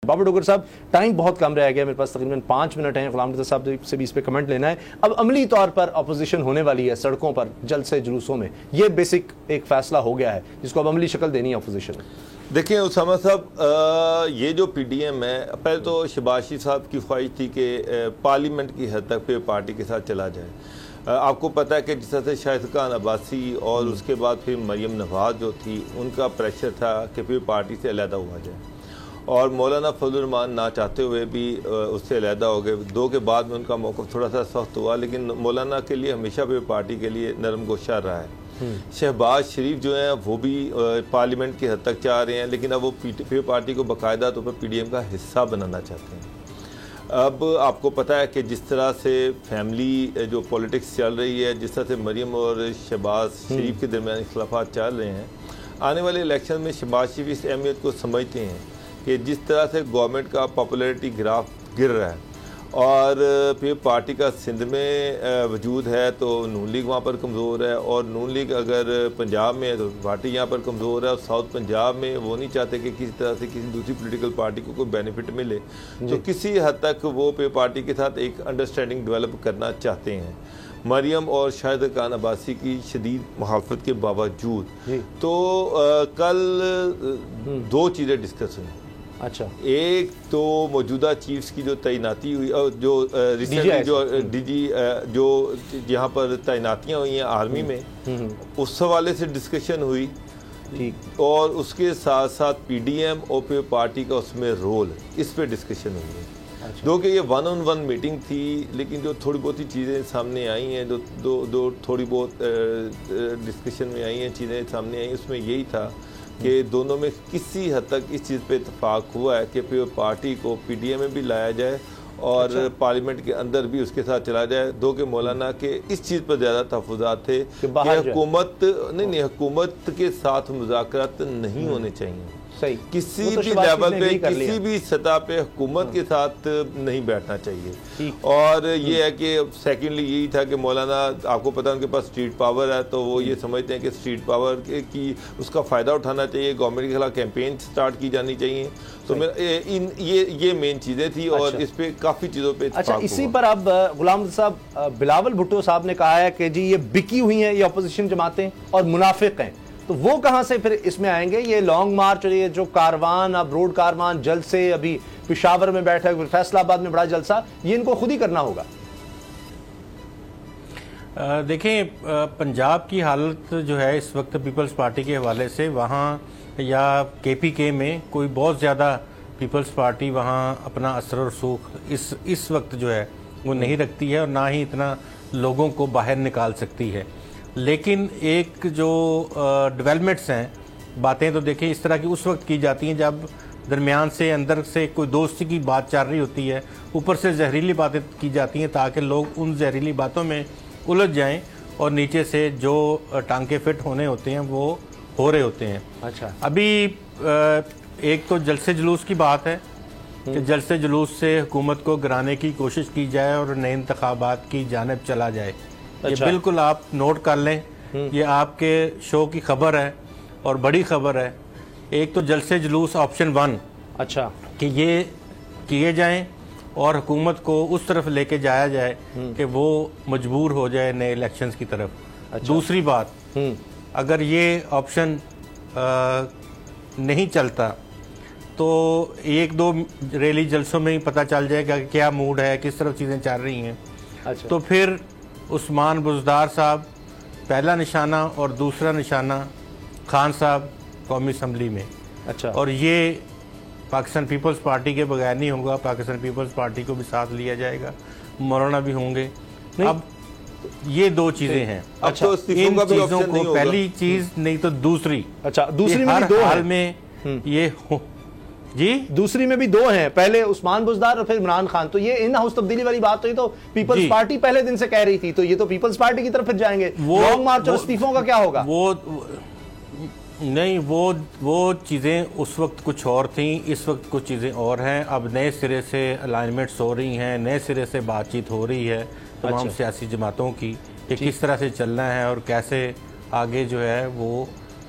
بابر ڈوگر صاحب، ٹائم بہت کم رہ گیا، میرے پاس تقریباً 5 منٹ ہیں. غلام رضا صاحب سے بھی اس پہ کمنٹ لینا ہے. اب عملی طور پر اپوزیشن ہونے والی ہے سڑکوں پر، جلسے جلوسوں میں، یہ بیسک ایک فیصلہ ہو گیا ہے جس کو اب عملی شکل دینی ہے اپوزیشن نے. دیکھیں اسامہ صاحب، یہ جو پی ڈی ایم ہے، پہلے تو شہباز شریف صاحب کی خواہش تھی کہ پارلیمنٹ کی حد تک پھر پارٹی کے ساتھ چلا جائے. آپ کو پتہ ہے کہ جس طرح سے شاہد خان عباسی اور اس کے بعد پھر مریم نواز جو تھی، ان کا پریشر تھا کہ پھر پارٹی سے علیحدہ ہوا جائے، اور مولانا فضل الرحمان نہ چاہتے ہوئے بھی اس سے علیحدہ ہو گئے. 2 کے بعد میں ان کا موقف تھوڑا سا سخت ہوا، لیکن مولانا کے لیے ہمیشہ پھر پارٹی کے لیے نرم گوشہ رہا ہے. شہباز شریف جو ہیں وہ بھی پارلیمنٹ کی حد تک چاہ رہے ہیں، لیکن اب وہ پھر پارٹی کو باقاعدہ طور پر پی ڈی ایم کا حصہ بنانا چاہتے ہیں. اب آپ کو پتہ ہے کہ جس طرح سے فیملی جو پولیٹکس چل رہی ہے، جس طرح سے مریم اور شہباز شریف کے درمیان اختلافات چل رہے ہیں، آنے والے الیکشن میں شہباز شریف اس اہمیت کو سمجھتے ہیں کہ جس طرح سے گورنمنٹ کا پاپولیرٹی گراف گر رہا ہے اور پھر پارٹی کا سندھ میں وجود ہے تو نون لیگ وہاں پر کمزور ہے، اور نون لیگ اگر پنجاب میں ہے تو پارٹی یہاں پر کمزور ہے، اور ساؤتھ پنجاب میں وہ نہیں چاہتے کہ کسی طرح سے کسی دوسری پولیٹیکل پارٹی کو کوئی بینیفٹ ملے، تو کسی حد تک وہ پہ پارٹی کے ساتھ ایک انڈرسٹینڈنگ ڈیولپ کرنا چاہتے ہیں. مریم اور شاہد خان عباسی کی شدید مخالفت کے باوجود تو کل 2 چیزیں ڈسکس ہوئیں. اچھا، ایک تو موجودہ چیفز کی جو تعیناتی ہوئی، اور جو ریسنٹلی جو ڈی جی جو جہاں پر تعیناتیاں ہوئی ہیں آرمی میں، اس حوالے سے ڈسکشن ہوئی، اور اس کے ساتھ ساتھ پی ڈی ایم اور پھر پارٹی کا اس میں رول، اس پہ ڈسکشن ہوئی ہے. جو کہ یہ 1-on-1 میٹنگ تھی، لیکن جو تھوڑی بہت ہی چیزیں سامنے آئی ہیں، دو تھوڑی بہت ڈسکشن میں آئی ہیں، چیزیں سامنے آئی ہیں، اس میں یہی تھا کہ دونوں میں کسی حد تک اس چیز پہ اتفاق ہوا ہے کہ پھر پارٹی کو پی ڈی ایم میں بھی لایا جائے اور پارلیمنٹ کے اندر بھی اس کے ساتھ چلا جائے. دو کہ مولانا کے اس چیز پر زیادہ تحفظات تھے کہ حکومت کے ساتھ مذاکرات نہیں ہونے چاہیے، کسی بھی لیول پہ، کسی بھی سطح پہ حکومت کے ساتھ نہیں بیٹھنا چاہیے. اور یہ ہے کہ سیکنڈلی یہی تھا کہ مولانا، آپ کو پتہ ہے ان کے پاس اسٹریٹ پاور ہے، تو وہ یہ سمجھتے ہیں کہ اسٹریٹ پاور کی اس کا فائدہ اٹھانا چاہیے، گورنمنٹ کے خلاف کیمپین سٹارٹ کی جانی چاہیے. تو یہ مین چیزیں تھی، اور اس پہ کافی چیزوں پہ اتفاق ہوا. اسی پر اب غلام صاحب، بلاول بھٹو صاحب نے کہا ہے کہ جی یہ بکی ہوئی ہیں یہ اپوزیشن جماعتیں اور منافق ہیں، تو وہ کہاں سے پھر اس میں آئیں گے؟ یہ لانگ مارچ اور یہ جو کاروان، اب روڈ کاروان، جلسے، ابھی پشاور میں بیٹھک، پھر فیصل آباد میں بڑا جلسہ، یہ ان کو خود ہی کرنا ہوگا. دیکھیں، پنجاب کی حالت جو ہے اس وقت پیپلز پارٹی کے حوالے سے، وہاں یا کے پی کے میں کوئی بہت زیادہ پیپلز پارٹی وہاں اپنا اثر و رسوخ اس وقت جو ہے وہ نہیں رکھتی ہے، اور نہ ہی اتنا لوگوں کو باہر نکال سکتی ہے. لیکن ایک جو ڈیولپمنٹس ہیں، باتیں تو دیکھیں اس طرح کی اس وقت کی جاتی ہیں جب درمیان سے، اندر سے کوئی دوستی کی بات چل رہی ہوتی ہے، اوپر سے زہریلی باتیں کی جاتی ہیں تاکہ لوگ ان زہریلی باتوں میں الجھ جائیں، اور نیچے سے جو ٹانکے فٹ ہونے ہوتے ہیں وہ ہو رہے ہوتے ہیں. اچھا، ابھی ایک تو جلسے جلوس کی بات ہے کہ جلسے جلوس سے حکومت کو گرانے کی کوشش کی جائے اور نئے انتخابات کی جانب چلا جائے. یہ بالکل آپ نوٹ کر لیں، یہ آپ کے شو کی خبر ہے اور بڑی خبر ہے. ایک تو جلسے جلوس آپشن 1، اچھا، کہ یہ کیے جائیں اور حکومت کو اس طرف لے کے جایا جائے کہ وہ مجبور ہو جائے نئے الیکشنز کی طرف. دوسری بات، اگر یہ آپشن نہیں چلتا تو 1-2 ریلی جلسوں میں ہی پتہ چل جائے گا کہ کیا موڈ ہے، کس طرف چیزیں چل رہی ہیں. تو پھر عثمان بزدار صاحب پہلا نشانہ اور دوسرا نشانہ خان صاحب قومی اسمبلی میں. اچھا، اور یہ پاکستان پیپلز پارٹی کے بغیر نہیں ہوگا، پاکستان پیپلز پارٹی کو بھی ساتھ لیا جائے گا، مولانا بھی ہوں گے. اب یہ 2 چیزیں ہیں. اچھا، ان چیزوں کو پہلی چیز نہیں تو دوسری، اچھا، دوسری میں ہر 2 حال میں یہ جی دوسری میں بھی 2 ہیں، پہلے عثمان بزدار اور پھر عمران خان. تو یہ ان ہاؤس تبدیلی والی بات ہوئی تو پیپلز پارٹی پہلے دن سے کہہ رہی تھی، تو یہ تو پیپلز پارٹی کی طرف پھر جائیں گے. لانگ مارچ اور استعفوں کا کیا ہوگا؟ وہ نہیں، وہ چیزیں اس وقت کچھ اور تھیں، اس وقت کچھ چیزیں اور ہیں. اب نئے سرے سے الائنمنٹس ہو رہی ہیں، نئے سرے سے بات چیت ہو رہی ہے تمام سیاسی جماعتوں کی کہ کس طرح سے چلنا ہے اور کیسے آگے جو ہے وہ